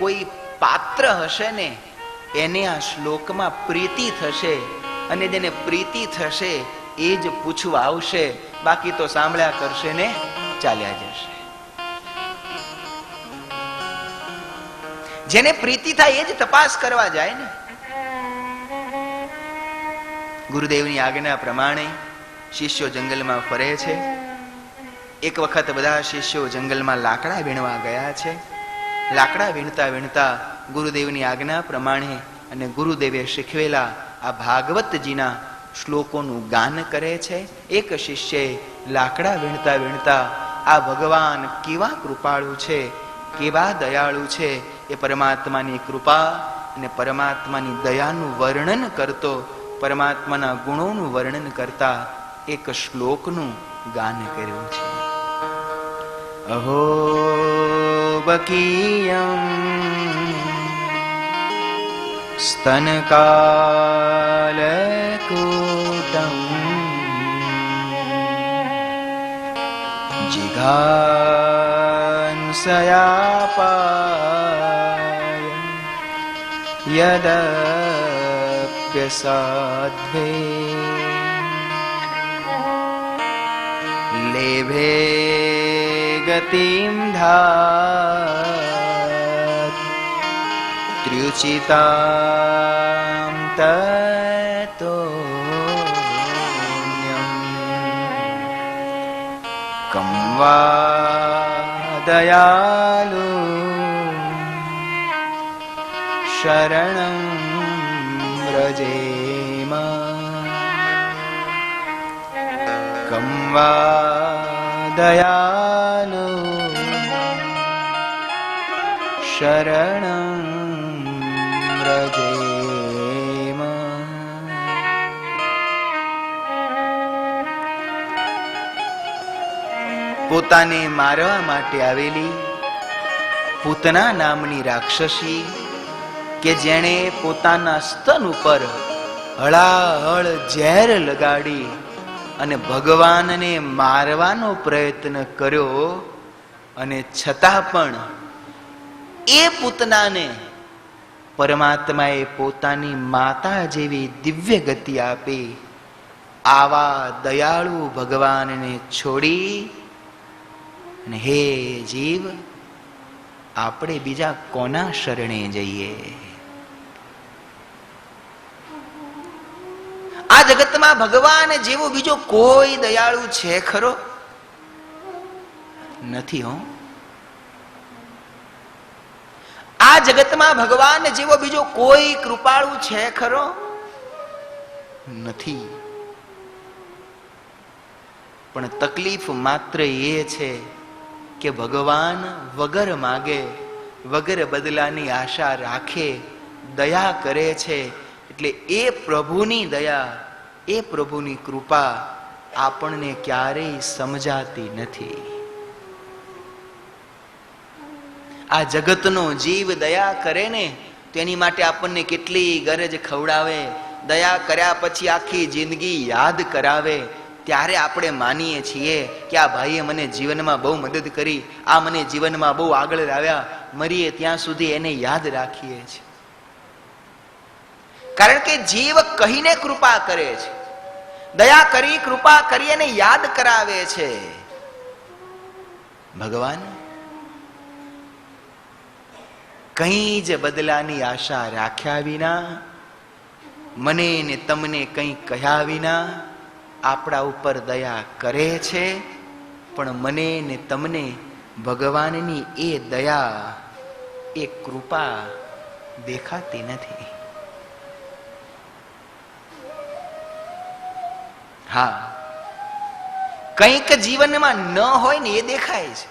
કોઈ પાત્ર હશે ને એને આ શ્લોકમાં પ્રીતિ થશે, અને જેને પ્રીતિ થશે એ જ પૂછવા આવશે, બાકી તો સાંભળ્યા કરશે ને ચાલ્યા જશે. જેને પ્રીતિ થાય એ જ તપાસ કરવા જાય ને. ગુરુદેવની આજ્ઞા પ્રમાણે શિષ્યો જંગલમાં ફરે છે. એક વખત બધા શિષ્યો જંગલમાં લાકડા વીણવા ગયા છે. લાકડા વીણતા વીણતા ગુરુદેવની આજ્ઞા પ્રમાણે અને ગુરુદેવે શીખવેલા આ ભાગવતજીના શ્લોકોનું ગાન કરે છે. એક શિષ્યએ લાકડા વીણતા વીણતા આ ભગવાન કેવા કૃપાળુ છે, કેવા દયાળુ છે, એ પરમાત્માની કૃપા અને પરમાત્માની દયાનું વર્ણન કરતો, પરમાત્માના ગુણોનું વર્ણન કરતા એક શ્લોકનું ગાન કર્યું છે. અહો બકીયમ સ્તનકાલકૂટમ જિઘાંસયાપાય યદપ્યસાધ્વે લેભે ગતિમ ધાત ત્ર્યુચિતામ તતોન્યમ કમ વા દયાલુ શરણં વ્રજેમ કમ વા દયાલુ શરણં વ્રજેમ. પોતાને મારવા માટે આવેલી પૂતના નામની રાક્ષસી કે જેણે પોતાના સ્તન ઉપર હળાહળ ઝેર લગાડી અને ભગવાનને મારવાનો પ્રયત્ન કર્યો, અને છતાં પણ એ પૂતનાને પરમાત્માએ પોતાની માતા જેવી દિવ્ય ગતિ આપી. આવા દયાળુ ભગવાનને છોડી અને હે જીવ, આપણે બીજા કોના શરણે જઈએ? આ જગતમાં ભગવાન જેવો બીજો કોઈ દયાળુ છે ખરો? નથી. હો, આ જગતમાં ભગવાન જેવો બીજો કોઈ કૃપાળુ છે ખરો? નથી. પણ તકલીફ માત્ર એ છે કે ભગવાન વગર માગે, વગર બદલાની આશા રાખે, દયા કરે છે. એટલે એ પ્રભુની દયા, એ પ્રભુની કૃપા આપણને ક્યારેય સમજાતી નથી. આ જગતનો જીવ દયા કરે ને તો એની માટે આપણને કેટલી ગરજ ખવડાવે, દયા કર્યા પછી આખી જિંદગી યાદ કરાવે, ત્યારે આપણે માનીએ છીએ કે આ ભાઈએ મને જીવનમાં બહુ મદદ કરી, આ મને જીવનમાં બહુ આગળ લાવ્યા. મરીએ ત્યાં સુધી એને યાદ રાખીએ છીએ. કારણ કે જીવ કહીને કૃપા કરે છે, દયા કરી, કૃપા કરી અને યાદ કરાવે છે. ભગવાન કઈ જ બદલાની આશા રાખ્યા વિના, મને ને તમને કઈ કહ્યા વિના આપણા ઉપર દયા કરે છે. પણ મને ને તમને ભગવાનની એ દયા, એ કૃપા દેખાતી નથી. હા, કંઈક જીવનમાં ન હોય ને એ દેખાય છે.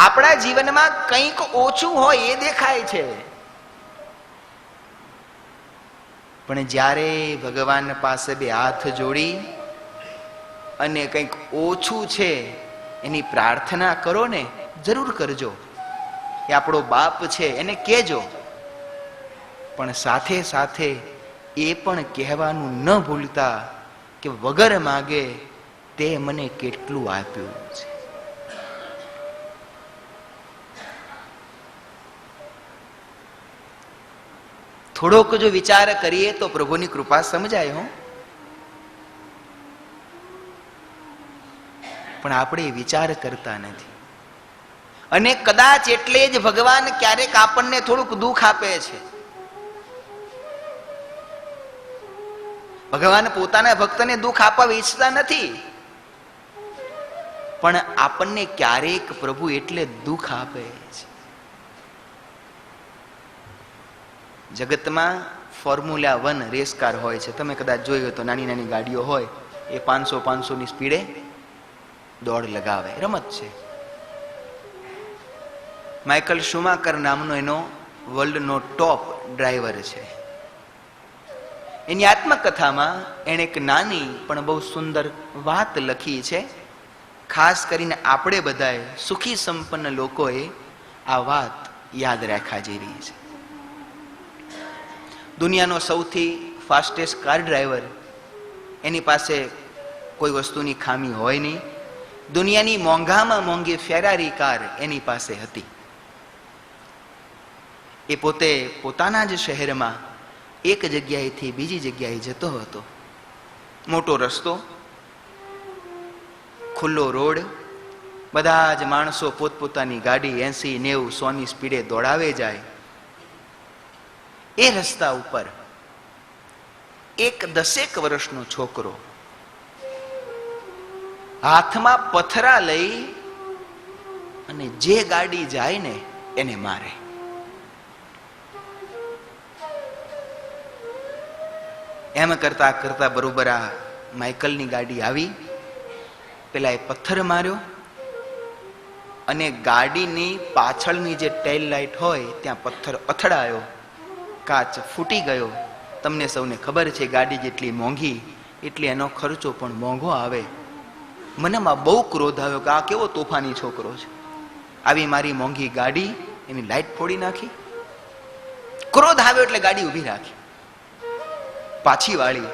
આપણા જીવનમાં કંઈક ઓછું હોય એ દેખાય છે. પણ જ્યારે ભગવાન પાસે બે હાથ જોડી અને કંઈક ઓછું છે એની પ્રાર્થના કરો ને, જરૂર કરજો. એ આપણો બાપ છે એને કહેજો, પણ સાથે સાથે એ પણ કહેવાનું ન ભૂલતા કે વગર માગે તે મને કેટલું આપ્યું છે. થોડોક જો વિચાર કરીએ તો પ્રભુની કૃપા સમજાય હો. પણ આપણે વિચાર કરતા નથી. અને કદાચ એટલે જ ભગવાન ક્યારેક આપણને થોડુંક દુઃખ આપે છે. ભગવાન પોતાના ભક્તને દુઃખ આપવા ઈચ્છતા નથી, પણ આપણને ક્યારેક પ્રભુ એટલે દુઃખ આપે છે. જગતમાં ફોર્મ્યુલા 1 રેસ કાર હોય છે. તમે કદાચ જોયું તો નાની નાની ગાડીઓ હોય એ 500 ની સ્પીડે દોડ લગાવે, રમત છે. માઇકલ શુમાકર નામનો એનો વર્લ્ડનો ટોપ ડ્રાઈવર છે. એની આત્મકથામાં એણે એક નાની પણ બહુ સુંદર વાત લખી છે. ખાસ કરીને આપણે બધાએ સુખી સંપન્ન લોકોએ આ વાત યાદ રાખવા જેવી છે. દુનિયાનો સૌથી ફાસ્ટેસ્ટ કાર ડ્રાઈવર, એની પાસે કોઈ વસ્તુની ખામી હોય નહીં. દુનિયાની મોંઘામાં મોંઘી ફેરારી કાર એની પાસે હતી. એ પોતે પોતાના જ શહેરમાં એક જગ્યાએથી બીજી જગ્યાએ જતો હતો. મોટો રસ્તો, ખુલ્લો રોડ, બધા જ માણસો પોતપોતાની ગાડી 80, 90, 100 ની સ્પીડે દોડાવે જાય. એ રસ્તા ઉપર એક 10 વર્ષનો છોકરો હાથમાં પથરા લઈ અને જે ગાડી જાય ને એને મારે. એમ કરતા કરતા બરોબર આ માઇકલની ગાડી આવી. પેલા એ પથ્થર માર્યો અને ગાડીની પાછળની જે ટેલ લાઇટ હોય ત્યાં પથ્થર અથડાયો, કાચ ફૂટી ગયો. તમને સૌને ખબર છે ગાડી જેટલી મોંઘી એટલે એનો ખર્ચો પણ મોંઘો આવે. મનમાં બહુ ક્રોધ આવ્યો કે આ કેવો તોફાની છોકરો છે, આવી મારી મોંઘી ગાડી એની લાઇટ ફોડી નાખી. ક્રોધ આવ્યો એટલે ગાડી ઊભી રાખી, પાછી વાળી.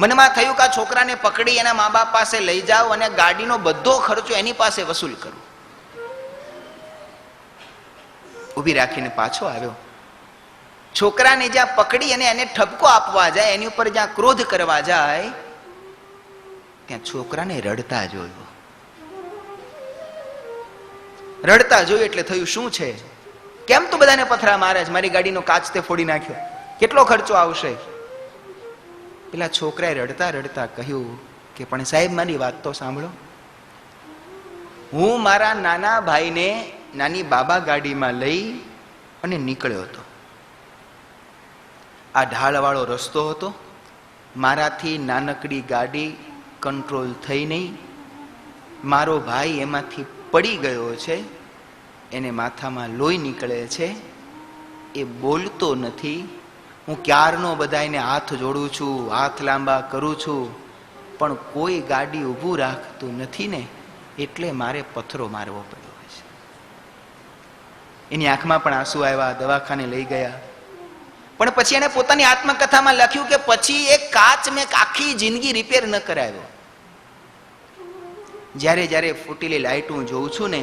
મનમાં થયું કે આ છોકરાને પકડી એના મા બાપ પાસે લઈ જાઓ અને ગાડીનો બધો ખર્ચો એની પાસે વસૂલ કરું. ઊભી રાખીને પાછો આવ્યો. છોકરાને જ્યાં પકડી અને એને ઠપકો આપવા જાય, એની ઉપર જ્યાં ક્રોધ કરવા જાય, ત્યાં છોકરાને રડતા જોયો. રડતા જોયું એટલે થયું શું છે, કેમ તું બધાને પથરા મારે છે, મારી ગાડીનો કાચ તે ફોડી નાખ્યો, કેટલો ખર્ચો આવશે? પેલા છોકરાએ રડતા રડતા કહ્યું કે પણ સાહેબ મારી વાત તો સાંભળો. હું મારા નાના ભાઈને નાની બાબા ગાડીમાં લઈ અને નીકળ્યો હતો. આ ઢાળવાળો રસ્તો હતો, મારાથી નાનકડી ગાડી કંટ્રોલ થઈ નહીં. મારો ભાઈ એમાંથી પડી ગયો છે, એને માથામાં લોહી નીકળે છે, એ બોલતો નથી. હું ક્યારનો બધાને હાથ જોડું છું, હાથ લાંબા કરું છું, પણ કોઈ ગાડી ઊભું રાખતું નથી ને, એટલે મારે પથ્થરો મારવો પડ્યો છે. એની આંખમાં પણ આંસુ આવ્યા, દવાખાને લઈ ગયા. પણ પછી એને પોતાની આત્મકથામાં લખ્યું કે પછી એક કાચ મેં આખી જિંદગી રિપેર ન કરાવ્યો. જ્યારે જ્યારે ફૂટેલી લાઇટ હું જોઉં છું ને,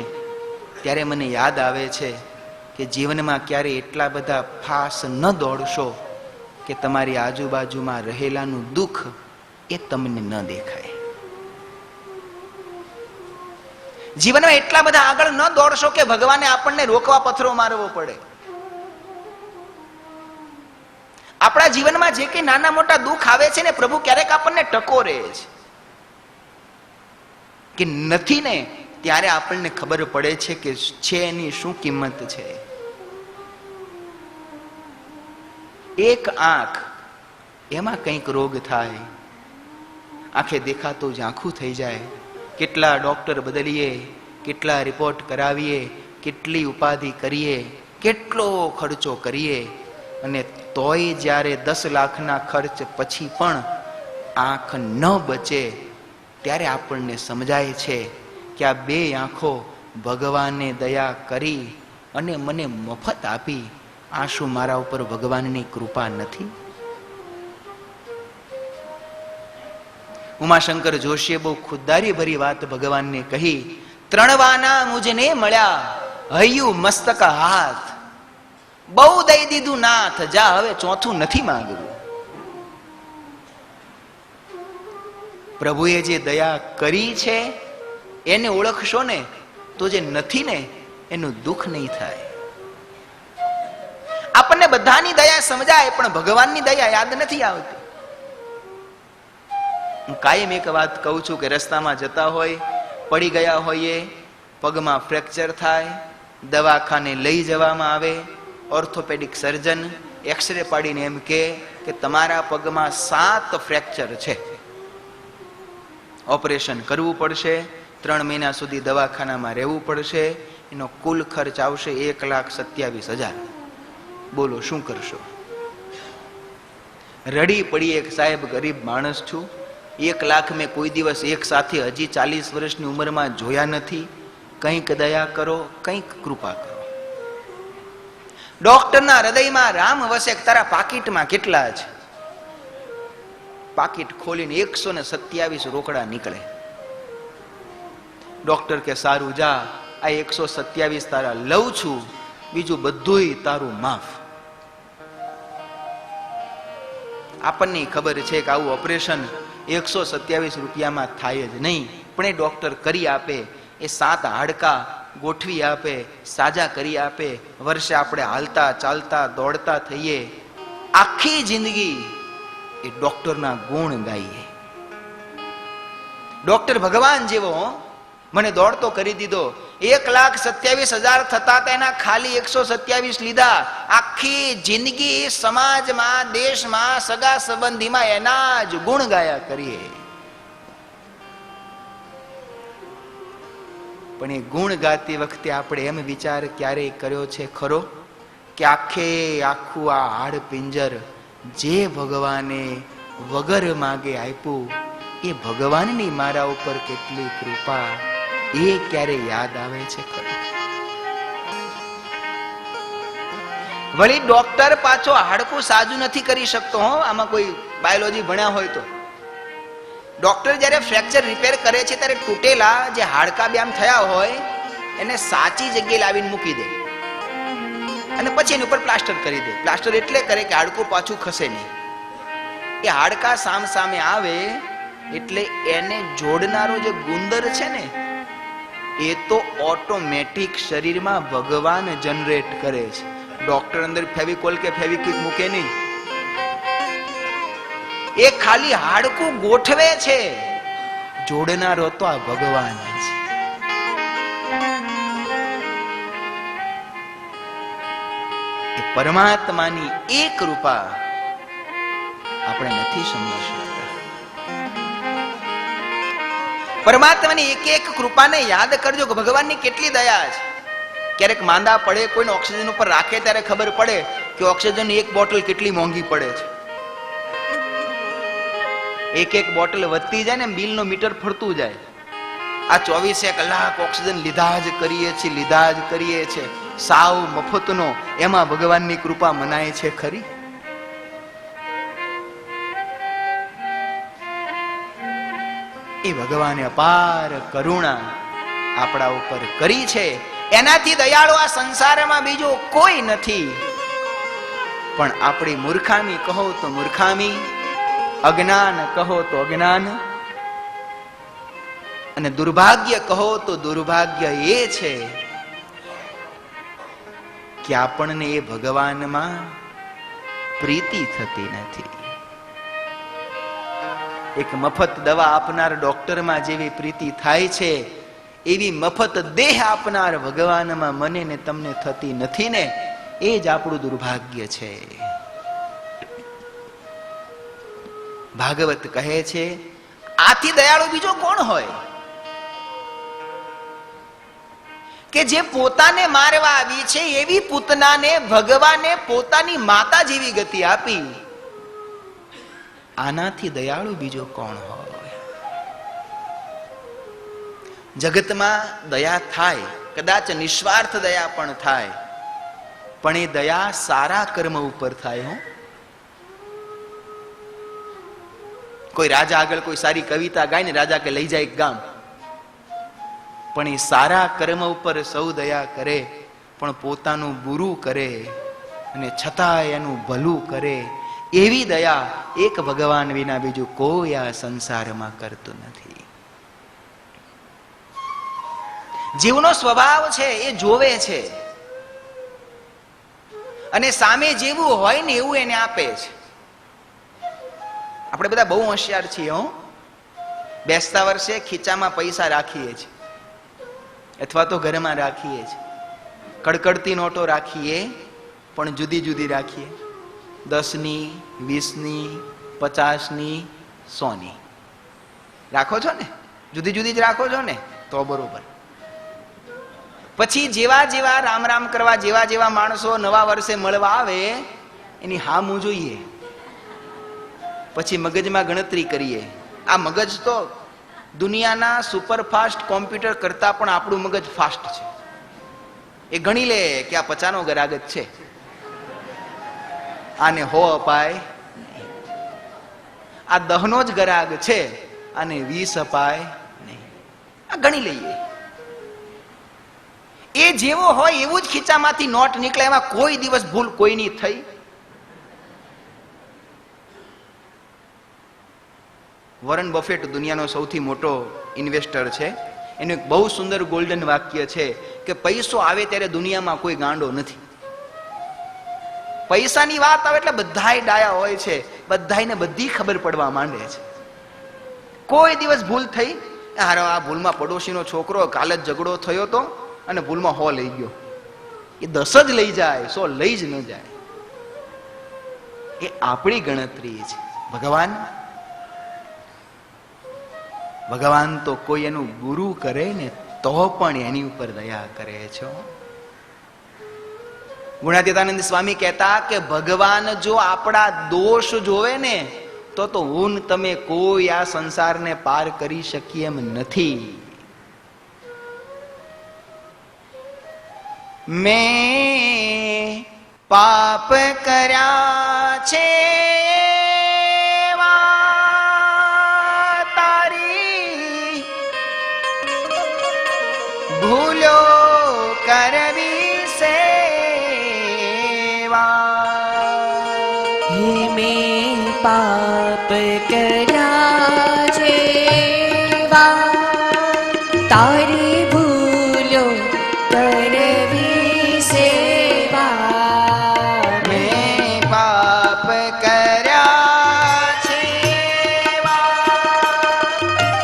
ત્યારે મને યાદ આવે છે કે જીવનમાં ક્યારે એટલા બધા ફાસ ન દોડશો કે તમારી આજુબાજુમાં રહેલાનું દુઃખ એ તમને ન દેખાય. જીવનમાં એટલા બધા આગળ ન દોડશો કે ભગવાને આપણને રોકવા પથ્થરો મારવો પડે. આપણા જીવનમાં જે કંઈ નાના મોટા દુઃખ આવે છે ને, પ્રભુ ક્યારેક આપણને ટકોરે છે કે નથી ને, ત્યારે આપણને ખબર પડે છે કે છે એની શું કિંમત છે. એક આંખ, એમાં કંઈક રોગ થાય, આંખે દેખાતું ઝાંખું થઈ જાય. કેટલા ડોક્ટર બદલીએ, કેટલા રિપોર્ટ કરાવીએ, કેટલી ઉપાધિ કરીએ, કેટલો ખર્ચો કરીએ, અને તોય જ્યારે 10 લાખના ખર્ચ પછી પણ આંખ ન બચે, ત્યારે આપણને સમજાય છે કે આ 2 આંખો ભગવાને દયા કરી અને મને મફત આપી. આ શું મારા ઉપર ભગવાનની કૃપા નથી? ઉમાશંકર જોશીએ બહુ ખુદદારી ભરી વાત ભગવાનને કહી. 3 વાના મુજને મળ્યા, હૈયું મસ્તક હાથ. બહુ દઈ દીધું નાથ, જા હવે ચોથું નથી માંગવું. પ્રભુએ જે દયા કરી છે એને ઓળખશો ને તો જે નથી ને એનું દુઃખ નહીં થાય. આપણને બધાની દયા સમજાય પણ ભગવાનની દયા યાદ નથી આવતી. હું કાયમ એક વાત કહું છું કે રસ્તામાં જતા હોય, પડી ગયા હોઈએ, પગમાં ફ્રેક્ચર થાય, દવાખાને લઈ જવામાં આવે, ઓર્થોપેડિક સર્જન એક્સરે પાડીને એમ કે તમારા પગમાં 7 ફ્રેક્ચર છે, ઓપરેશન કરવું પડશે, 3 મહિના સુધી દવાખાનામાં રહેવું પડશે, એનો કુલ ખર્ચ આવશે 1,27,000. બોલો શું કરશો? રડી પડી એક સાહેબ, ગરીબ માણસ છું, 1 લાખ મેં કોઈ દિવસ એક સાથે હજી 40 વર્ષની ઉંમરમાં જોયા નથી, કંઈક દયા કરો, કંઈક કૃપા કરો. ડોક્ટરના હૃદયમાં રામ વસે. તારા પાકીટમાં કેટલા છે? પાકીટ ખોલીને 127 રોકડા નીકળે. ડોક્ટર કે સારું જા, આ 127 તારા લઉં છું, બીજું બધુંય તારું માફ. આપણને ખબર છે કે આવું ઓપરેશન 127 રૂપિયામાં થાય જ નહીં, પણ એ ડોક્ટર કરી આપે. એ 7 હાડકા ગોઠવી આપે, સાજા કરી આપે. વર્ષે આપણે હાલતા ચાલતા દોડતા થઈએ, આખી જિંદગી એ ડોક્ટરના ગુણ ગાઈએ. ડોક્ટર ભગવાન જેવો મને દોડતો કરી દીધો. 1,27,000 થતા એના ખાલી 127 લીધા. આખી જિંદગી સમાજમાં, દેશમાં, સગા સંબંધીમાં એના જ ગુણ ગાયા કરીએ. પણ એ ગુણ ગાતી વખતે આપણે એમ વિચાર ક્યારેય કર્યો છે ખરો કે આખું આ હાડ પિંજર જે ભગવાને વગર માગે આપ્યું, એ ભગવાનની મારા ઉપર કેટલી કૃપા, એ ક્યારે યાદ આવે છે ખરો? વળી ડોક્ટર પાછો હાડકું સાજું નથી કરી શકતો. આમાં કોઈ બાયોલોજી ભણ્યા હોય તો ડોક્ટર જયારે ફ્રેક્ચર રિપેર કરે છે ત્યારે તૂટેલા જે હાડકા બે આમ થયા હોય એને સાચી જગ્યાએ લાવીને મૂકી દે અને પછી એની ઉપર પ્લાસ્ટર કરી દે. પ્લાસ્ટર એટલે કરે કે હાડકું પાછું ખસે નહીં. એ હાડકા સામ સામે આવે એટલે એને જોડનારો જે ગુંદર છે ને, એ તો ઓટોમેટિક શરીરમાં ભગવાન જનરેટ કરે છે. ડોક્ટર અંદર ફેવિકોલ કે ફેવિક્વિક મૂકે નહીં, એ ખાલી હાડકું ગોઠવે છે. જોડનારો તો આ ભગવાન છે. એ પરમાત્માની એક કૃપા આપણે નથી સમજી શકતા. પરમાત્માની એક કૃપાને યાદ કરજો કે ભગવાનની કેટલી દયા છે. ક્યારેક માંદા પડે, કોઈને ઓક્સિજન ઉપર રાખે ત્યારે ખબર પડે કે ઓક્સિજનની એક બોટલ કેટલી મોંઘી પડે છે. એક બોટલ વધતી જાય ને બિલનો મીટર ફરતું જાય. આ 24 કલાક ઓક્સિજન લીધા જ કરીએ છે, સાવ મફતનો. એમાં ભગવાનની કૃપા મનાય છે ખરી? એ ભગવાને અપાર કરુણા આપણા ઉપર કરી છે. એનાથી દયાળુ આ સંસારમાં બીજો કોઈ નથી. પણ આપણી મૂર્ખામી કહો તો મૂર્ખામી, અજ્ઞાન કહો તો અજ્ઞાન, અને દુર્ભાગ્ય કહો તો દુર્ભાગ્ય એ છે કે આપણને એ ભગવાનમાં પ્રીતિ થતી નથી. એક મફત દવા આપનાર ડોક્ટરમાં જેવી પ્રીતિ થાય છે, એવી મફત દેહ આપનાર ભગવાનમાં મને ને તમને થતી નથી ને. એ જ આપણું દુર્ભાગ્ય છે. ભાગવત કહે છે આથી દયાળુ બીજો કોણ હોય કે જે પોતાને મારવા આવી છે એવી પૂતનાને ભગવાને પોતાની માતા જેવી ગતિ આપી. આનાથી દયાળુ બીજો કોણ હોય? જગતમાં દયા થાય, કદાચ નિસ્વાર્થ દયા પણ થાય, પણ એ દયા સારા કર્મ ઉપર થાય. કોઈ રાજા આગળ કોઈ સારી કવિતા ગાય ને રાજા કે લઈ જાય એક ગામ, પણ એ સારા કર્મ ઉપર સૌ દયા કરે, પણ પોતાનું બુરું કરે અને છતાંય એનું ભલું કરે એવી દયા એક ભગવાન વિના બીજું કોઈ આ સંસારમાં કરતું નથી. જીવનો સ્વભાવ છે એ જોવે છે અને સામે જેવું હોય ને એવું એને આપે છે. આપણે બધા બહુ હોશિયાર છીએ. બેસતા વર્ષે ખીચામાં પૈસા રાખીએ છીએ અથવા તો ઘરમાં રાખીએ છીએ. કડકડતી નોટો રાખીએ પણ જુદી જુદી રાખીએ. 10ની, 20ની, 50ની, 100ની રાખો છો ને? જુદી જુદી જ રાખો છો ને? તો બરોબર. પછી જેવા જેવા રામ રામ કરવા જેવા જેવા માણસો નવા વર્ષે મળવા આવે એની હામું જોઈએ. પછી મગજમાં ગણતરી કરીએ. આ મગજ તો દુનિયાના સુપરફાસ્ટ કોમ્પ્યુટર કરતા પણ આપણું મગજ ફાસ્ટ છે. એ ગણી લે કે આ 50નો ગરાગત છે, આને 100 અપાય, આ 10નો જ ગરાગ છે, આને 20 અપાય નહીં. આ ગણી લઈએ. એ જેવો હોય એવું જ ખીચામાંથી નોટ નીકળે. એમાં કોઈ દિવસ ભૂલ કોઈની થઈ? વોરન બફેટ દુનિયાનો સૌથી મોટો ઇન્વેસ્ટર છે. એનું એક બહુ સુંદર ગોલ્ડન વાક્ય છે કે પૈસો આવે ત્યારે દુનિયામાં કોઈ ગાંડો નથી. પૈસાની વાત આવે એટલે બધાય ડાયા હોય છે, બધાયને બધી ખબર પડવા માંડે છે. કોઈ દિવસ ભૂલ થઈ? હારો આ ભૂલમાં પડોશીનો છોકરો કાલે જ ઝઘડો થયો તો અને ભૂલમાં 100 લઈ ગયો. એ 10 જ લઈ જાય, 100 લઈ જ ન જાય. એ આપણી ગણતરી છે. ભગવાન તો કોઈ એનું ગુરુ કરે ને તો પણ એની ઉપર દયા કરે છે. ગુણાતીતાનંદ સ્વામી કહેતા કે ભગવાન જો આપણા દોષ જોવે ને તો હું તમે કોઈ આ સંસારને પાર કરી શકીએ એમ નથી. મેં પાપ કર્યા છે ભૂલો કરવી સેવા. હે મેં પાપ કર્યા છે તારી ભૂલો કરવી સેવા. મેં પાપ કર્યા છે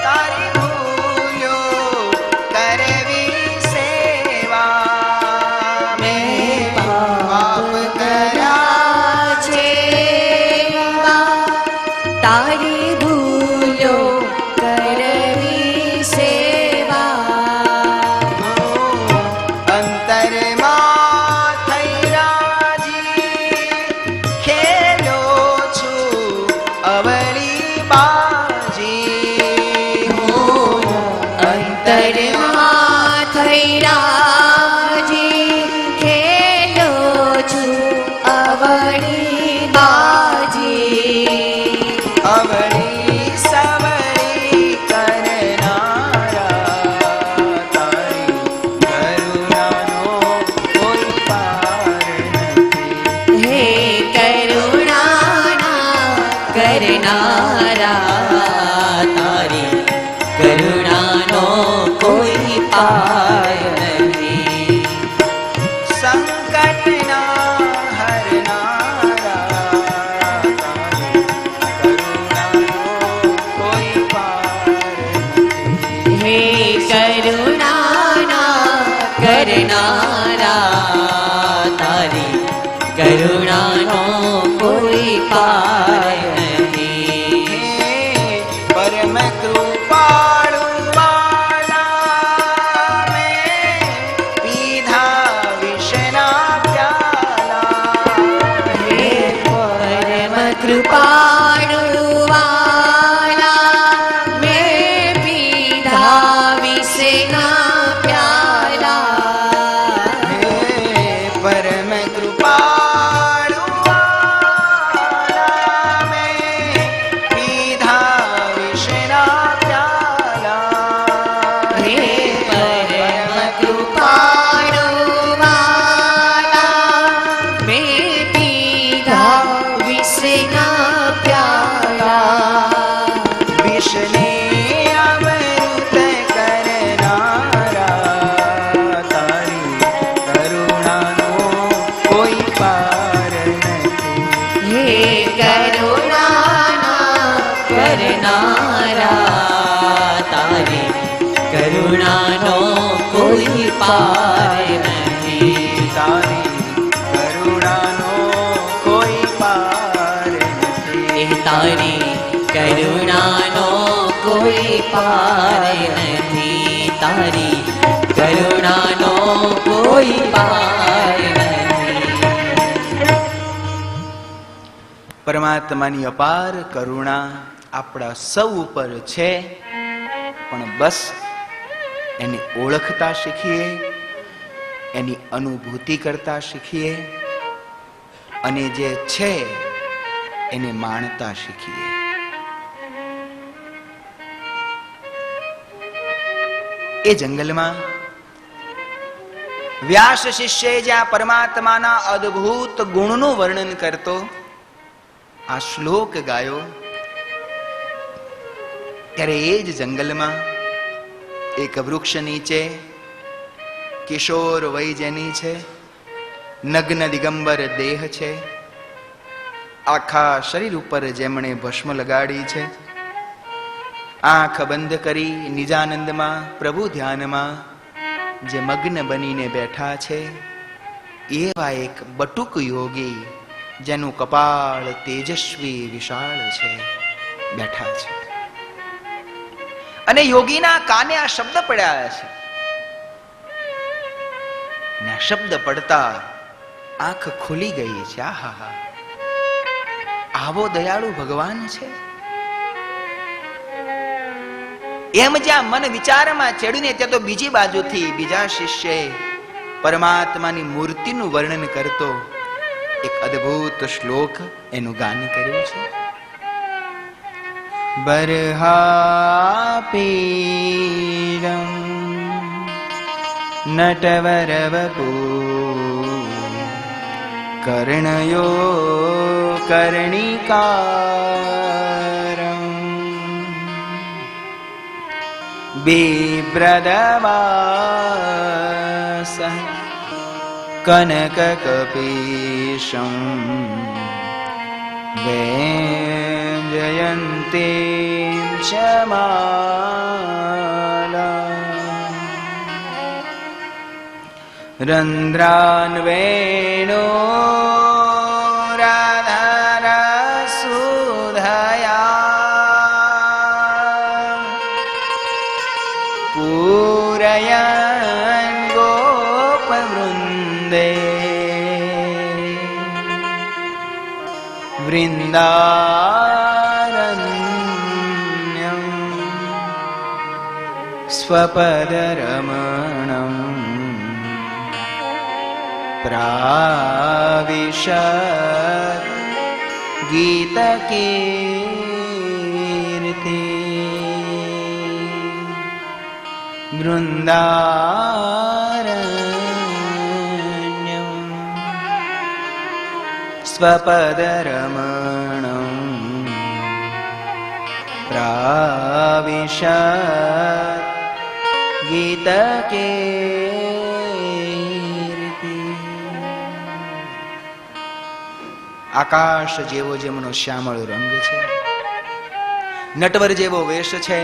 તારી ભૂલો કરવી સેવા. મેં પાપ કર્યા છે તારી ભૂલો કરવી સેવા. અંતરમાં થઈ રાજી ખેલો છું અવળી બાજી. અંતરમાં થઈ રાજી ખેલો છું અવળી બાજી. અવળી સવળી કરનારા તારી કરુણાનો કોઈ પાર નથી. હે કરુણાના કરનારા તારી કરુણાનો કોઈ પાર નથી. સંકટના હરનારા તારી કરુણાનો કોઈ પાર નથી. હે કરુણાના કરનારા તારી કરુણાનો કોઈ પાર નથી. પરમ કૃપાળુ વાલા મેં પીધા વિષના પ્યાલા. હે પરમ કૃપાળુ વાલા મેં પીધા વિષના પ્યાલા. હે પરમ કૃપાળુ વાલા પાર નથી. તારી કરુણાનો કોઈ પાર નથી. એ તારી કરુણાનો કોઈ પાર નથી. તારી કરુણાનો કોઈ પાર નથી. પરમાત્માની અપાર કરુણા આપણા સૌ ઉપર છે, પણ બસ એને ઓળખતા શીખીએ, એની અનુભૂતિ કરતા શીખીએ અને જે છે એને માણતા શીખીએ. એ જંગલમાં વ્યાસ શિષ્ય જ્યાં પરમાત્માના અદ્ભુત ગુણનું વર્ણન કરતો આ શ્લોક ગાયો, ત્યારે એ જ જંગલમાં એક વૃક્ષ નીચે કિશોર વય જેની છે, નગ્ન દિગંબર દેહ છે, આખા શરીર ઉપર જેમણે ભસ્મ લગાડી છે, આંખ બંધ કરી નિજાનંદમાં પ્રભુ ધ્યાનમાં જે મગ્ન બનીને બેઠા છે, એવા એક બટુક યોગી જેનું કપાળ તેજસ્વી વિશાળ છે, બેઠા છે. અને યોગીના કાને આ શબ્દ પડ્યા છે. અને આ શબ્દ પડતા આંખ ખુલી ગઈ છે. આહા, આવો દયાળુ ભગવાન છે. એમ જ્યાં મન વિચારમાં ચડ્યું ને ત્યાં તો બીજી બાજુથી બીજા શિષ્યએ પરમાત્માની મૂર્તિનું વર્ણન કરતો એક અદ્ભુત શ્લોક એનું ગાન કર્યું છે. બરહાપીરમ નટવરવપુ કર્ણયો કર્ણિકારમ બિભ્રદવાસ કનકકપીશમ વૈજયંતે ક્ષમાલા રંધ્રાન્વેણો રાધારસુધયા પૂરયન ગોપવૃંદે વૃંદારણ્યમ સ્વપદરમણમ પ્રાવિશત ગીતકીર્તિ વૃંદારણ્યમ સ્વપદરમણમ પ્રાવિશત ગીતકીર્તિ. આકાશ જેવો જેમનો શ્યામળ રંગ છે, નટવર જેવો વેશ છે,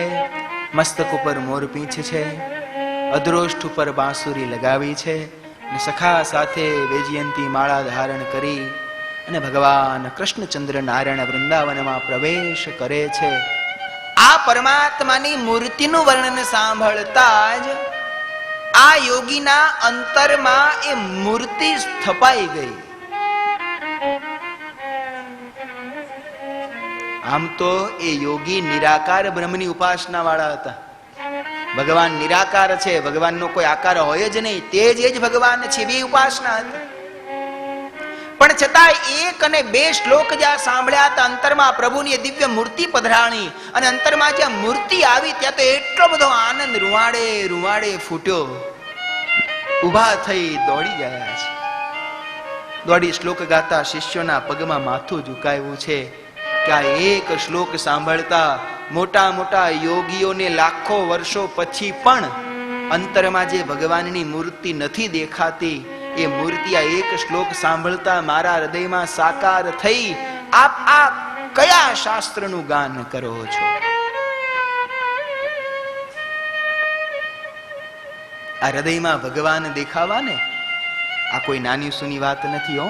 મસ્તક ઉપર મોરપીંછ છે, અદ્રોષ્ઠ ઉપર બાંસુરી લગાવી છે, અને સખા સાથે વૈજયંતી માળા ધારણ કરી અને ભગવાન કૃષ્ણચંદ્ર નારાયણ વૃંદાવનમાં પ્રવેશ કરે છે. આ પરમાત્માની મૂર્તિનું વર્ણન સાંભળતા જ આ યોગીના અંતરમાં એ મૂર્તિ સ્થપાઈ ગઈ. આમ તો એ યોગી નિરાકાર બ્રહ્મની ઉપાસના વાળા હતા. ભગવાન નિરાકાર છે, ભગવાનનો કોઈ આકાર હોય જ નહીં, તે જ ભગવાન છે, બે ઉપાસના હતી. પણ છતાં એક અને બે શ્લોક જ્યાં સાંભળ્યા હતા, અંતરમાં પ્રભુની દિવ્ય મૂર્તિ પધરાણી અને અંતરમાં જ્યાં મૂર્તિ આવી ત્યાં તો એટલો બધો આનંદ રૂવાડે રૂવાડે ફૂટ્યો. ઉભા થઈ દોડી ગયા છે. દોડી શ્લોક ગાતા શિષ્યોના પગમાં માથું ઝુકાવ્યું છે કે આ એક શ્લોક સાંભળતા મોટા મોટા યોગીઓને લાખો વર્ષો પછી પણ અંતરમાં જે ભગવાનની મૂર્તિ નથી દેખાતી, એ મૂર્તિ આ એક શ્લોક સાંભળતા મારા હૃદયમાં સાકાર થઈ. આપ આ કયા શાસ્ત્રનું ગાન કરો છો? આ હૃદયમાં ભગવાન દેખાવા ને આ કોઈ નાની સૂની વાત નથી હો.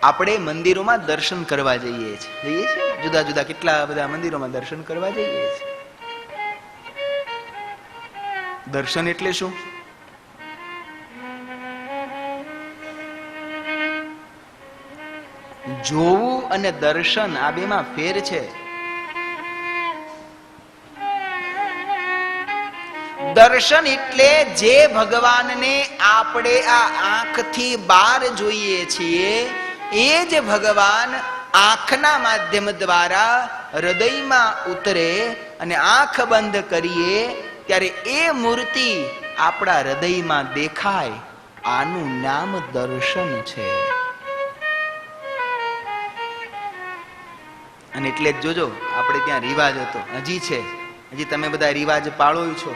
આપણે મંદિરોમાં દર્શન કરવા જઈએ છીએ, જુદા જુદા કેટલા બધા મંદિરોમાં દર્શન કરવા જઈએ છીએ. દર્શન એટલે શું? જોવું અને દર્શન આ બેમાં ફેર છે. દર્શન એટલે જે ભગવાનને આપણે આ આંખથી બહાર જોઈએ છીએ એ જ ભગવાન આંખના માધ્યમ દ્વારા હૃદયમાં ઉતરે અને આંખ બંધ કરીએ ત્યારે એ મૂર્તિ આપણા હૃદયમાં દેખાય. આનું નામ દર્શન છે. અને એટલે જ જોજો, આપણે ત્યાં રિવાજ હતો, હજી છે, હજી તમે બધા રિવાજ પાળો છો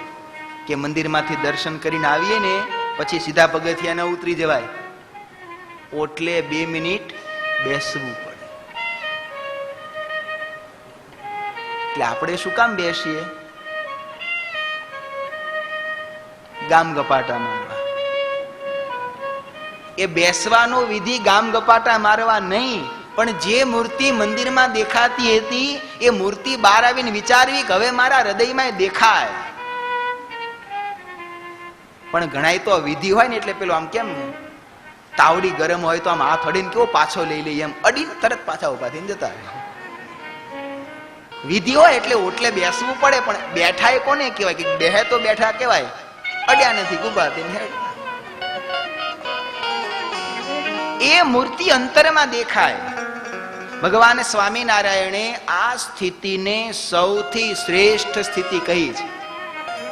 કે મંદિરમાંથી દર્શન કરીને આવીએ ને પછી સીધા પગથિયા ન ઉતરી જવાય, ઓટલે 2 મિનિટ બેસવું પડે. એટલે આપણે શું કામ બેસીએ? ગામ ગપાટા મારવા. એ બેસવાનો વિધિ ગામ ગપાટા મારવા નહીં, પણ જે મૂર્તિ મંદિરમાં દેખાતી હતી એ મૂર્તિ બહાર આવીને વિચારવી કે હવે મારા હૃદયમાં દેખાય. પણ ઘણાય તો વિધિ હોય ને એટલે પેલો આમ કેમ તાવડી ગરમ હોય તો આમ હાથ અડીને કેવો પાછો લઈ લઈએ, એમ અડીને તરત પાછા ઉભા થઈને જતા રહે. વિધિ હોય એટલે ઓટલે બેસવું પડે, પણ બેઠા એ કોને કહેવાય? કે બેહે તો બેઠા કહેવાય, અડ્યા નથી ઉભા થઈને. એ મૂર્તિ અંતરમાં દેખાય. ભગવાન સ્વામિનારાયણે આ સ્થિતિને સૌથી શ્રેષ્ઠ સ્થિતિ કહી છે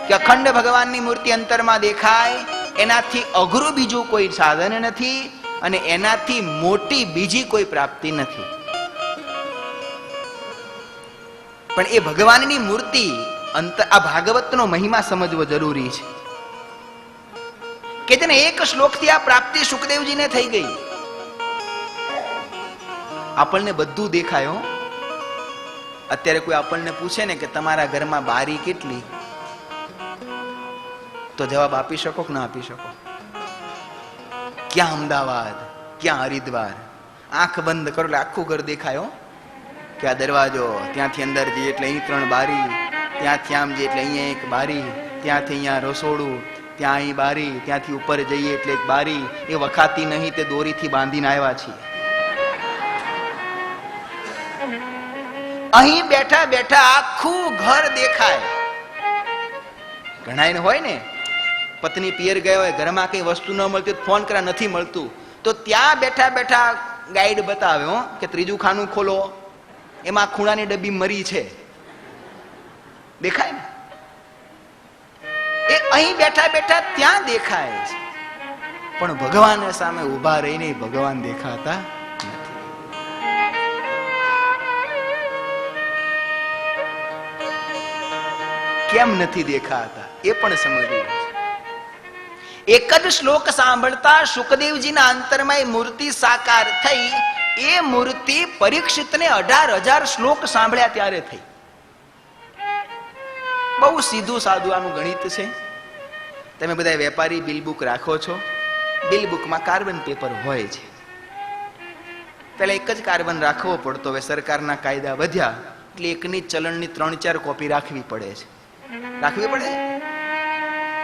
કે અખંડ ભગવાનની મૂર્તિ અંતરમાં દેખાય. એનાથી અઘરું બીજું કોઈ સાધન નથી અને એનાથી મોટી બીજી કોઈ પ્રાપ્તિ નથી. પણ એ ભગવાનની મૂર્તિ આ ભાગવતનો મહિમા સમજવો જરૂરી છે કે જેને એક શ્લોકથી આ પ્રાપ્તિ સુખદેવજીને થઈ ગઈ. આપણને બધું દેખાય હો. અત્યારે કોઈ આપણને પૂછે ને કે તમારા ઘરમાં બારી કેટલી, તો જવાબ આપી શકો કે ના આપી શકો? ક્યાં અમદાવાદ, ક્યાં હરિદ્વાર, આંખ બંધ કરો એટલે આખું ઘર દેખાય હો. કે આ દરવાજો, ત્યાંથી અંદર જઈએ એટલે અહીં 3 બારી, ત્યાંથી આમ જઈએ એટલે અહીંયા 1 બારી, ત્યાંથી અહીંયા રસોડું, ત્યાં અહીં બારી, ત્યાંથી ઉપર જઈએ એટલે 1 બારી. એ વખાતી નહીં, તે દોરીથી બાંધીને આવ્યા છીએ. અહીં બેઠા બેઠા આખું ઘર દેખાય. ઘણા હોય ને, પત્ની પિયર ગયા હોય, ઘરમાં કઈ વસ્તુ ન મળતી, ફોન કરા નથી મળતું, તો ત્યાં બેઠા બેઠા ગાઈડ બતાવે હો કે 3જું ખાનું ખોલો, એમાં ખૂણાની ડબ્બી મરી છે. દેખાય ને? એ અહીં બેઠા બેઠા ત્યાં દેખાય છે. પણ ભગવાન સામે ઉભા રહીને ભગવાન દેખાતા નથી. કેમ નથી દેખાતા એ પણ સમજવું. એક જ શ્લોક સાંભળતા સુખદેવજીના અંતરમાં એ મૂર્તિ સાકાર થઈ. એ મૂર્તિ પરીક્ષિતને 18,000 શ્લોક સાંભળ્યા ત્યારે થઈ. બહુ સીધું સાદું આનું ગણિત છે. તમે બધા વેપારી બિલ બુક રાખો છો, બિલ બુકમાં કાર્બન પેપર હોય છે. પેલા એક જ કાર્બન રાખવો પડતો, હવે સરકારના કાયદા વધ્યા એટલે એકની ચલણની 3-4 કોપી રાખવી પડે છે. રાખવી પડે.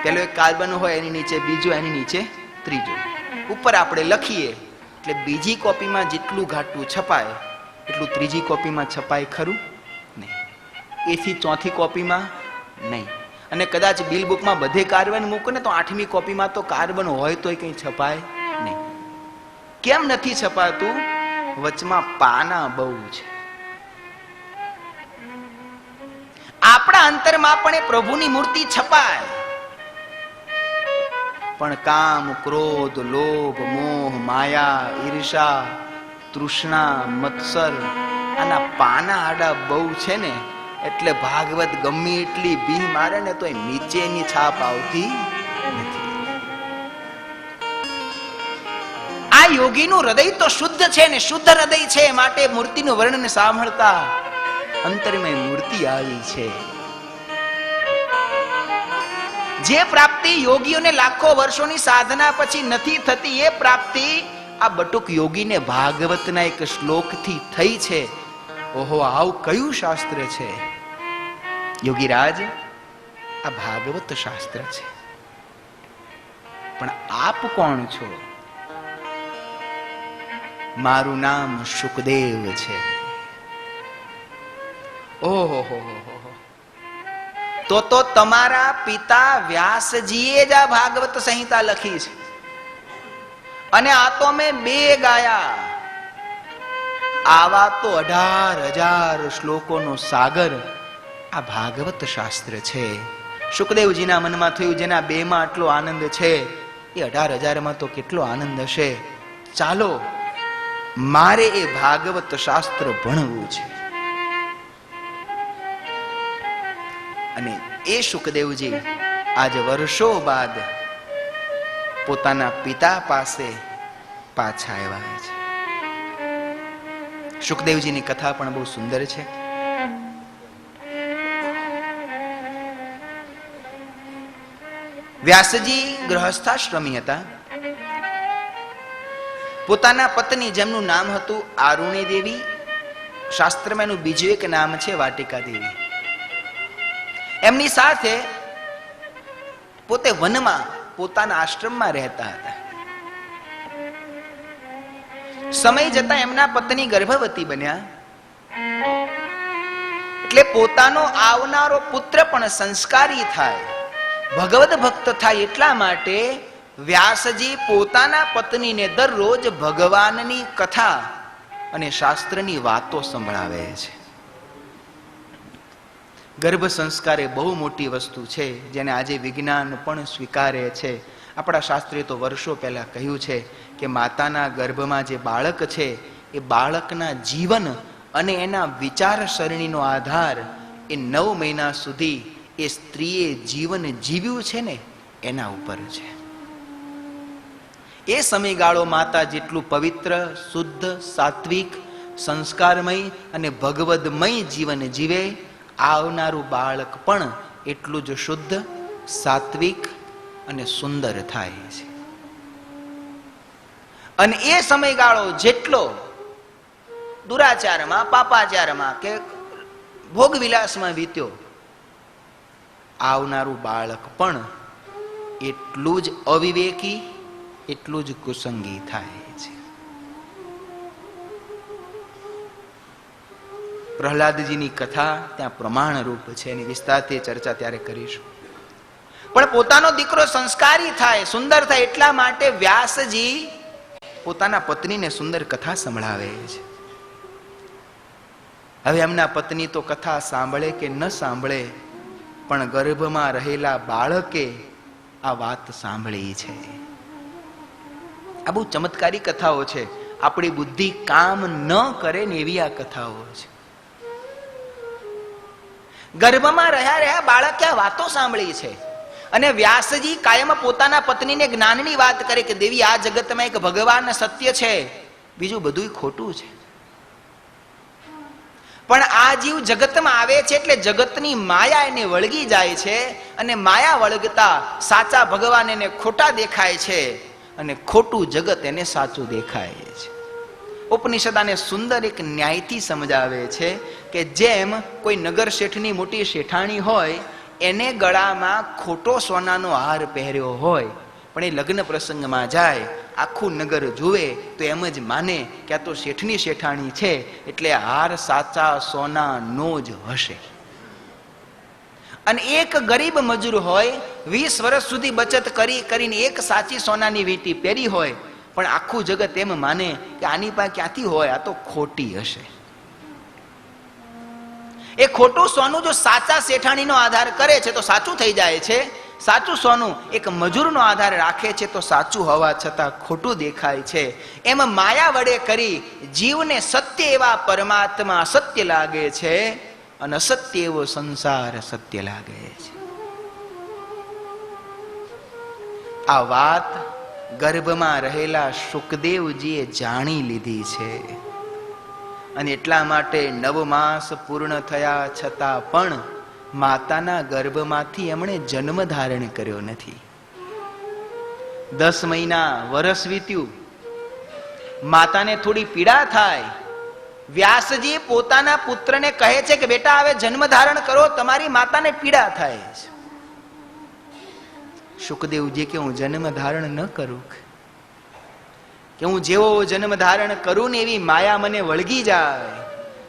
પેલો એક કાર્બન હોય, એની નીચે બીજો, એની નીચે ત્રીજો. ઉપર આપણે લખીએ એટલે બીજી કોપીમાં જેટલું ઘાટું છપાય એટલું ત્રીજી કોપીમાં છપાય ખરું? નહીં. એથી ચોથી કોપીમાં નહીં. અને કદાચ બિલ બુકમાં બધે કાર્બન મૂકો ને તો 8મી કોપીમાં તો કાર્બન હોય તોય કઈ છપાય નહીં. કેમ નથી છપાતું? વચમાં પાના બહુ છે. આપણા અંતરમાં પણ એ પ્રભુની મૂર્તિ છપાય, પણ કામ, ક્રોધ, લોભ, મોહ, માયા, ઈર્ષા, તૃષ્ણા, મત્સર આના પાના આડા બહુ છે ને, એટલે ભાગવત ગમે એટલી બી મારે ને તો નીચેની છાપ આવતી નથી. આ યોગીનું હૃદય તો શુદ્ધ છે ને, શુદ્ધ હૃદય છે માટે મૂર્તિનું વર્ણન સાંભળતા અંતરમાં મૂર્તિ આવી છે. જે પ્રાપ્તિ યોગીઓને લાખો વર્ષોની સાધના પછી નથી થતી, એ પ્રાપ્તિ આ બટુક યોગીને ભાગવતના એક શ્લોકથી થઈ છે. ઓહો, આવું કયું શાસ્ત્ર છે યોગીરાજ? આ ભાગવત શાસ્ત્ર છે. પણ આપ કોણ છો? મારું નામ શુકદેવ છે. ઓહો, તો તમારા પિતા વ્યાસજીએ જ આ ભાગવત સંહિતા લખી છે, અને આ તો મેં 2 ગાયા. આવા તો 18,000 શ્લોકોનો સાગર આ ભાગવત શાસ્ત્ર છે. શુકદેવજીના મનમાં થયું, જેના 2 માં આટલો આનંદ છે, એ 18,000 માં તો કેટલો આનંદ હશે. ચાલો, મારે એ ભાગવત શાસ્ત્ર ભણવું છે. અને એ શુકદેવજી આજ વર્ષો બાદ પોતાના પિતા પાસે પાછા આવ્યા છે. શુકદેવજીની કથા પણ બહુ સુંદર છે. વ્યાસજી ગૃહસ્થાશ્રમી હતા. પોતાના પત્ની, જેમનું નામ હતું આરુણી દેવી, શાસ્ત્રમાં એનું બીજું એક નામ છે વાટિકા દેવી, એમની સાથે પોતે વનમાં પોતાના આશ્રમમાં રહેતા હતા. સમય જતા એમના પત્ની ગર્ભવતી બન્યા. એટલે પોતાનો આવનારો પુત્ર પણ સંસ્કારી થાય, ભગવદ ભક્ત થાય, એટલા માટે વ્યાસજી પોતાના પત્નીને દરરોજ ભગવાનની કથા અને શાસ્ત્રની વાતો સંભળાવે છે. ગર્ભ સંસ્કાર એ બહુ મોટી વસ્તુ છે, જેને આજે વિજ્ઞાન પણ સ્વીકારે છે. આપણા શાસ્ત્રીએ તો વર્ષો પહેલા કહ્યું છે કે માતાના ગર્ભમાં જે બાળક છે, એ બાળકના જીવન અને એના વિચારસરણીનો આધાર એ 9 મહિના સુધી એ સ્ત્રીએ જીવન જીવ્યું છે ને એના ઉપર છે. એ સમયગાળો માતા જેટલું પવિત્ર, શુદ્ધ, સાત્વિક, સંસ્કારમય અને ભગવદમય જીવન જીવે, આવનારું બાળક પણ એટલું જ શુદ્ધ, સાત્વિક અને સુંદર થાય છે. અને એ સમયગાળો જેટલો દુરાચારમાં, પાપાચારમાં કે ભોગવિલાસમાં વીત્યો, આવનારું બાળક પણ એટલું જ અવિવેકી, એટલું જ કુસંગી થાય છે. પ્રહલાદજીની કથા ત્યાં પ્રમાણરૂપ છે, એની વિસ્તારથી ચર્ચા ત્યારે કરીશું. પણ પોતાનો દીકરો સંસ્કારી થાય, સુંદર થાય, એટલા માટે વ્યાસજી પોતાના પત્નીને સુંદર કથા સંભળાવે છે. હવે એમના પત્ની તો કથા સાંભળે કે ન સાંભળે, પણ ગર્ભમાં રહેલા બાળકે આ વાત સાંભળી છે. આ બહુ ચમત્કારી કથાઓ છે. આપણી બુદ્ધિ કામ ન કરે ને એવી આ કથાઓ છે. ગર્ભમાં રહ્યા બાળકે આ વાતો સાંભળી છે. અને વ્યાસજી કાયમ પોતાના પત્નીને જ્ઞાનની વાત કરે કે દેવી, આ જગતમાં એક ભગવાન સત્ય છે, બીજું બધું ખોટું છે. પણ આ જીવ જગતમાં આવે છે એટલે જગતની માયા એને વળગી જાય છે, અને માયા વળગતા સાચા ભગવાન એને ખોટા દેખાય છે, અને ખોટું જગત એને સાચું દેખાય છે. ઉપનિષદ આને સુંદર એક ન્યાયથી સમજાવે છે કે જેમ કોઈ નગર શેઠની મોટી શેઠાણી હોય, એને ગળામાં ખોટો સોનાનો હાર પહેર્યો હોય, પણ એ લગ્ન પ્રસંગમાં જાય, આખું નગર જુએ તો એમ જ માને કે આ તો શેઠની શેઠાણી છે, એટલે હાર સાચા સોનાનો જ હશે. અને એક ગરીબ મજૂર હોય, 20 વર્ષ સુધી બચત કરીને એક સાચી સોનાની વીંટી પહેરી હોય, પણ આખું જગત એમ માને કે આની પાસે ક્યાંથી હોય, આ તો ખોટી હશે. એ ખોટું સોનું જો સાચા શેઠાણીનો આધાર કરે છે તો સાચું થઈ જાય છે. સાચું સોનું એક મજૂરનો આધાર રાખે છે તો સાચું હોવા છતાં ખોટું દેખાય છે. એમ માયા વડે કરી જીવને સત્ય એવા પરમાત્મા અસત્ય લાગે છે, અને અસત્ય એવો સંસાર સત્ય લાગે છે. આ વાત ગર્ભમાં રહેલા શુકદેવજીએ જાણી લીધી છે, અને એટલા માટે 9 માસ પૂર્ણ થયા છતાં પણ માતાના ગર્ભમાંથી એમણે જન્મ ધારણ કર્યો નથી. 10 મહિના વર્ષ વીત્યું, માતાને થોડી પીડા થાય. વ્યાસજી પોતાના પુત્રને કહે છે કે બેટા હવે જન્મ ધારણ કરો, તમારી માતાને પીડા થાય છે. શુકદેવજી કે હું જન્મ ધારણ ન કરું, કે હું જેવો જન્મ ધારણ કરું ને એવી માયા મને વળગી જાય,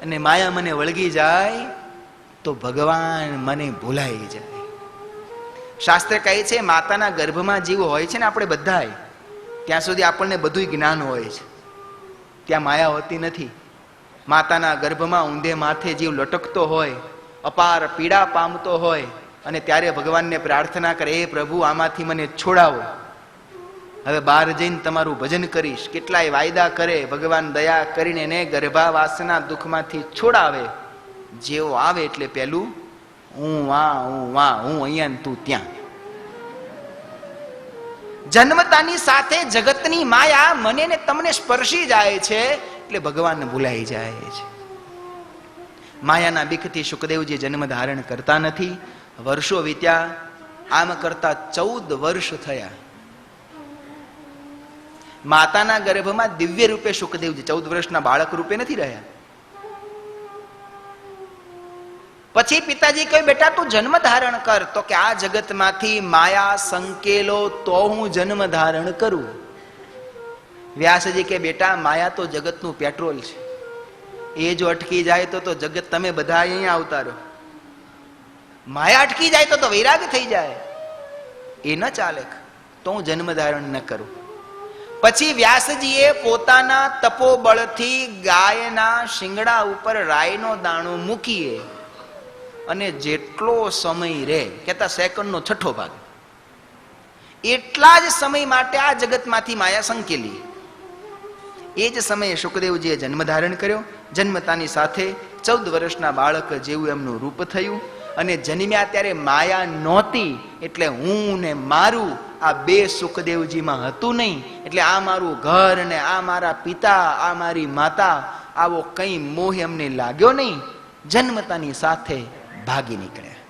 અને માયા મને વળગી જાય તો ભગવાન મને ભૂલાઈ જાય. શાસ્ત્ર કહે છે માતાના ગર્ભમાં જીવ હોય છે ને, આપણે બધા ત્યાં સુધી આપણને બધું જ્ઞાન હોય છે, ત્યાં માયા હોતી નથી. માતાના ગર્ભમાં ઊંધે માથે જીવ લટકતો હોય, અપાર પીડા પામતો હોય, અને ત્યારે ભગવાનને પ્રાર્થના કરે, હે પ્રભુ આમાંથી મને છોડાવો, હવે બહાર જઈને તમારું ભજન કરીશ. કેટલાય વાયદા કરે, ભગવાન દયા કરીને એને ગર્ભાવાસના દુઃખમાંથી છોડાવે. જેવો આવે એટલે પેલું હું અહીંયા તું ત્યાં. જન્મતાની સાથે જગતની માયા મને ને તમને સ્પર્શી જાય છે એટલે ભગવાન ભૂલાઈ જાય છે. માયાના બીકથી શુકદેવજી જન્મ ધારણ કરતા નથી. વર્ષો વીત્યા, આમ કરતા 14 વર્ષ થયા. માતાના ગર્ભમાં દિવ્ય રૂપે શુકદેવજી 14 વર્ષના બાળક રૂપે નથી રહ્યા. પછી પિતાજી કહ્યું બેટા તું જન્મ ધારણ કર. તો કે આ જગતમાંથી માયા સંકેલો તો હું જન્મ ધારણ કરું. વ્યાસજી કે બેટા માયા તો જગતનું પેટ્રોલ છે, એ જો અટકી જાય તો જગત તમે બધા અહીંયા આવતા રહો. માયા અટકી જાય તો વૈરાગ થઈ જાય, એ ન ચાલે, તો હું જન્મ ધારણ ન કરું. પછી વ્યાસજીએ પોતાના તપોબળથી ગાયના શિંગડા ઉપર રાઈનો દાણો મૂકીએ અને જેટલો સમય રહે, કહેતા સેકન્ડનો 6 ભાગ, એટલા જ સમય માટે આ જગતમાંથી માયા સંકેલી. એ જ સમયે શુકદેવજીએ જન્મ ધારણ કર્યો. જન્મતાની સાથે 14 વર્ષના બાળક જેવું એમનું રૂપ થયું. અને જન્મ્યા ત્યારે માયા નહોતી, એટલે હું ને મારું આ બે શુકદેવજીમાં હતું નહીં. એટલે આ મારું ઘર ને આ મારા પિતા, આ મારી માતા, આવો કઈ મોહ એમને લાગ્યો નહીં. જન્મતાની સાથે ભાગી નીકળ્યા.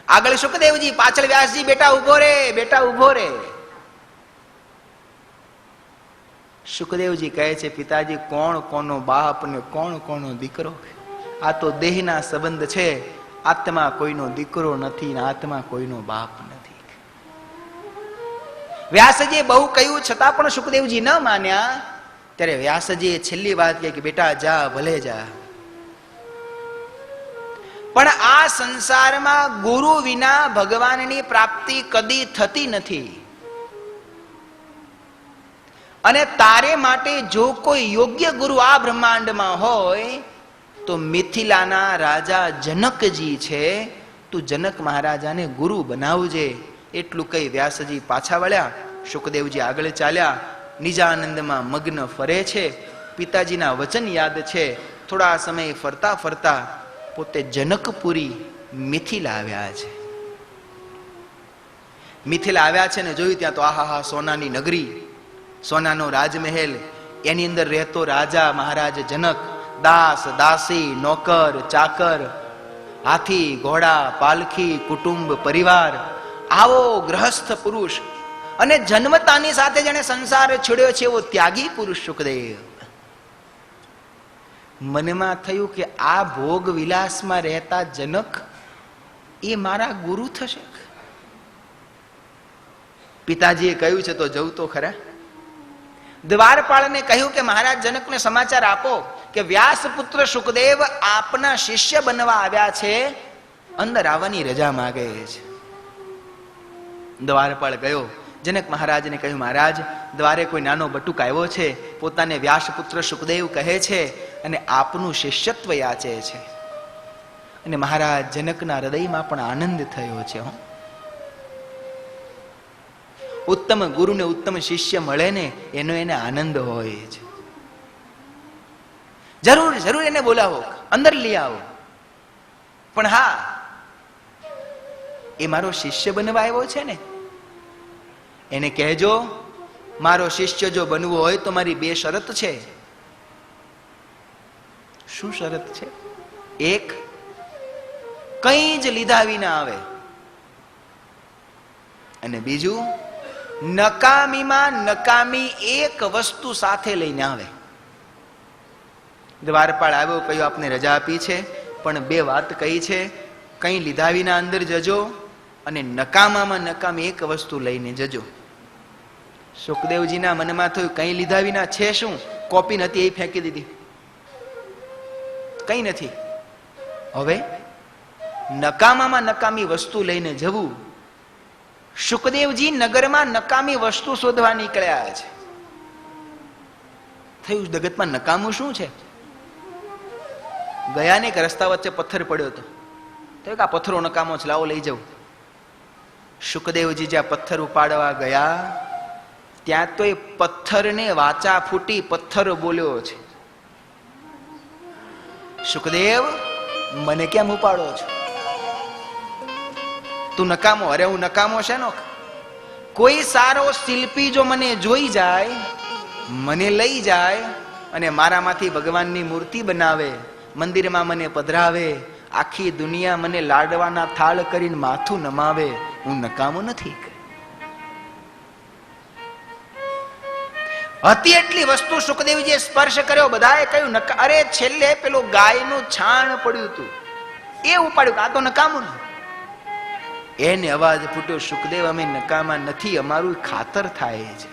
આગળ શુકદેવજી, પાછળ વ્યાસજી. બેટા ઉભો રે, બેટા ઉભો રે. શુકદેવજી કહે છે પિતાજી કોણ કોનો બાપ ને કોણ કોનો દીકરો? આ તો દેહના સંબંધ છે. આત્મા કોઈનો દીકરો નથી ને આત્મા કોઈનો બાપ નથી. વ્યાસજીએ બહુ કહ્યું છતાં પણ શુકદેવજી ન માન્યા. ત્યારે વ્યાસજીએ છેલ્લી વાત કહી કે બેટા જા, ભલે જા, પણ આ સંસારમાં ગુરુ વિના ભગવાનની પ્રાપ્તિ કદી થતી નથી. અને તારે માટે જો કોઈ યોગ્ય ગુરુ આ બ્રહ્માંડમાં હોય તો મિથિલાના રાજા જનકજી છે, તું જનક મહારાજાને ગુરુ બનાવજે. એટલું કહી વ્યાસજી પાછા વળ્યા. શુકદેવજી આગળ ચાલ્યા, નિજાનંદમાં મગ્ન ફરે છે. પિતાજીના વચન યાદ છે. થોડા સમય ફરતા ફરતા પોતે જનકપુરી મિથિલા આવ્યા છે. મિથિલા આવ્યા છે ને જોયું ત્યાં તો આહા સોનાની નગરી, સોનાનો રાજમહેલ, એની અંદર રહેતો રાજા મહારાજ જનક, દાસ દાસી, નોકર ચાકર, હાથી ઘોડા, પાલખી, કુટુંબ પરિવાર, આવો ગ્રહસ્થ પુરુષ. અને જન્મતાની સાથે જેને સંસાર છોડ્યો છે એવો ત્યાગી પુરુષ શુકદેવ. મનમાં થયું કે આ ભોગ વિલાસમાં રહેતા જનક એ મારા ગુરુ થશે. પિતાજીએ કહ્યું છે તો જવું તો ખરા. દ્વારપાળને કહ્યું કે મહારાજ જનકને સમાચાર આપો કે વ્યાસપુત્ર શુકદેવ આપના શિષ્ય બનવા આવ્યા છે, અંદર આવવાની રજા માંગે છે. દ્વારપાળ ગયો. જનક મહારાજને કહ્યું મહારાજ દ્વારે કોઈ નાનો બટુક આવ્યો છે, પોતાને વ્યાસપુત્ર શુકદેવ કહે છે અને આપનું શિષ્યત્વ યાચે છે. અને મહારાજ જનકના હૃદયમાં પણ આનંદ થયો છે. ઉત્તમ ગુરુ ને ઉત્તમ શિષ્ય મળે ને એનો એને આનંદ હોય છે. જરૂર જરૂર એને બોલાવો, અંદર લઈ આવો, પણ હા એ મારો શિષ્ય બનવા આવ્યો છે ને એને કહેજો મારો શિષ્ય જો બનવું હોય તો મારી 2 શરત છે. શું શરત છે? એક, કંઈ જ લીધા વિના આવે. અને બીજું, નકામીમાં નકામી એક વસ્તુ સાથે લઈને આવે. દ્વારપાળ આવ્યો, કહ્યું આપને રજા આપી છે, પણ બે વાત કહી છે, કંઈ લીધા વિના અંદર જજો અને નકામામાં નકામી એક વસ્તુ લઈને જજો. સુખદેવજીના મનમાં થયું, કંઈ લીધા વિના છે શું? કોપી નથી એ ફેંકી દીધી, કંઈ નથી. હવે નકામામાં નકામી વસ્તુ લઈને જવું. સુખદેવજી નગરમાં નકામી વસ્તુ શોધવા નીકળ્યા છે. થયું જગતમાં નકામું શું છે? ગયા ને એક રસ્તા વચ્ચે પથ્થર પડ્યો હતો, તો આ પથ્થરો નકામો છે, લાવો લઈ જાઉં. સુખદેવજી જ્યાં પથ્થર ઉપાડવા ગયા, ત્યાં તો એ પથ્થરને વાચા ફૂટી પથ્થર બોલ્યો છે, સુખદેવ મને કેમ ઉપાડો છો? તું નકામો. અરે હું નકામો છે નો? કોઈ સારો શિલ્પી જો મને જોઈ જાય, મને લઈ જાય અને મારામાંથી ભગવાનની મૂર્તિ બનાવે, મંદિરમાં મને પધરાવે, આખી દુનિયા મને લાડવાના થાળ કરીને માથું નમાવે, હું નકામો નથી. હતી એટલી વસ્તુ સુખદેવજીએ સ્પર્શ કર્યો, બધાએ કહ્યું અરે છેલ્લે પેલું ગાયનું છાણ પડ્યું હતું એ ઉપાડ્યું, આ તો નકામું ને. એને અવાજ ફૂટ્યો, સુખદેવ અમે નકામા નથી, અમારું ખાતર થાય છે.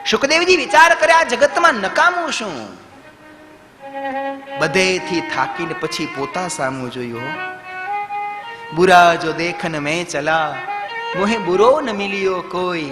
સુખદેવજી વિચાર કર્યા, જગતમાં નકામું શું? બધેથી થાકીને પછી પોતા સામું જોયું. બુરા જો દેખન મેં ચલા, મોહે બુરો ન મિલ્યો કોઈ,